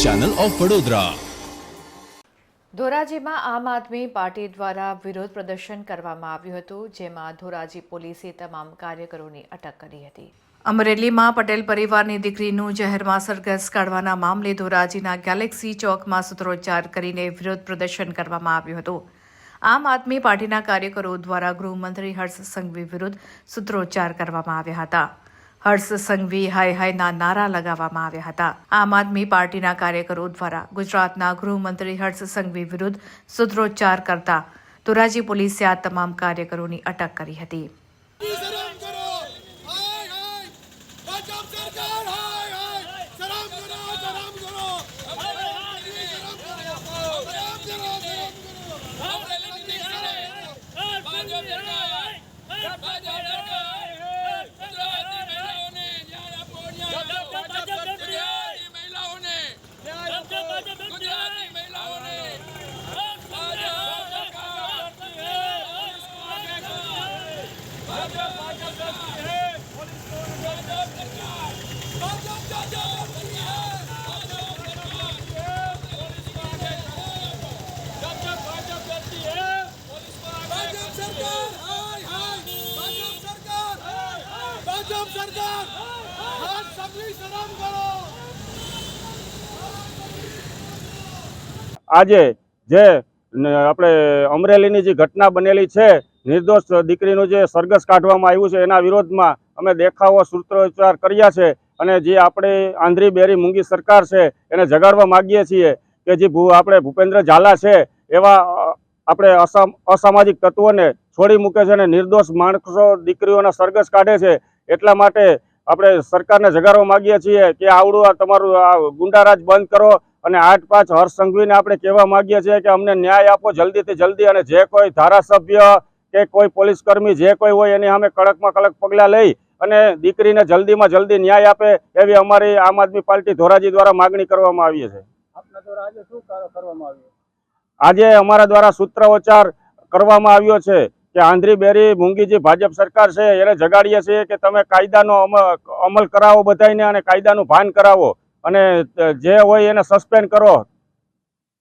Channel of Vadodara. ધોરાજીમાં આમ આદમી party દ્વારા વિરોધ પ્રદર્શન કરવામાં આવ્યું હતું, જેમાં ધોરાજી પોલીસે તમામ કાર્યકરોની અટક કરી હતી। અમરેલીમાં પટેલ પરિવારની દીકરીનું જહેરમાં સરઘસ કાઢવાના મામલે ધોરાજીના ગેલેક્સી ચોકમાં સૂત્રોચ્ચાર કરીને વિરોધ પ્રદર્શન કરવામાં આવ્યું હતું। આમ આદમી પાર્ટીના કાર્યકરો દ્વારા ગૃહમંત્રી હર્ષ સંઘવી વિરુદ્ધ સૂત્રોચ્ચાર કરવામાં આવ્યા હતા। હર્ષ સંઘવી હાય હાયના નારા લગાવવામાં આવ્યા હતા। આમ આદમી પાર્ટીના કાર્યકરો દ્વારા ગુજરાતના ગૃહમંત્રી હર્ષ સંઘવી વિરુદ્ધ સૂત્રોચ્ચાર કરતા ધોરાજી પોલીસે આ તમામ કાર્યકરોની અટક કરી હતી। આજે જે આપણે અમરેલીની જે ઘટના બનેલી છે, નિર્દોષ દીકરીનું જે સરઘસ કાઢવામાં આવ્યું છે, એના વિરોધમાં અમે દેખાવો સૂત્રોચ્ચાર કર્યા છે અને જે આપણે આંધળી બેરી મૂંગી સરકાર છે એને જગાડવા માગીએ છીએ કે જે આપણે ભૂપેન્દ્ર ઝાલા છે એવા આપણે અસામાજિક તત્વોને છોડી મૂકે છે અને નિર્દોષ માણસો દીકરીઓના સરઘસ કાઢે છે। એટલા માટે આપણે સરકારને જગાડવા માગીએ છીએ કે આવડું આ તમારું આ ગુંડારાજ બંધ કરો અને 8-5 હર્ષ સંઘવીને આપણે કહેવા માંગીએ છીએ કે અમને ન્યાય આપો જલ્દીથી જલ્દી, અને જે કોઈ ધારાસભ્ય કે કોઈ પોલીસ કર્મી જે કોઈ હોય એની સામે કડકમાં કડક પગલાં લઈ અને દીકરીને જલ્દીમાં જલ્દી ન્યાય આપે એવી અમારી આમ આદમી પાર્ટી ધોરાજી દ્વારા માગણી કરવામાં આવી છે। આપના દ્વારા આજે શું કરવામાં આવ્યું? આજે અમારા દ્વારા સૂત્રોચ્ચાર કરવામાં આવ્યો છે કે આંધળી બેરી મૂંગી જે ભાજપ સરકાર છે એને જગાડીએ છીએ કે તમે કાયદાનો અમલ કરાવો બધાને અને કાયદાનું ભાન કરાવો અને જે હોય એને સસ્પેન્ડ કરો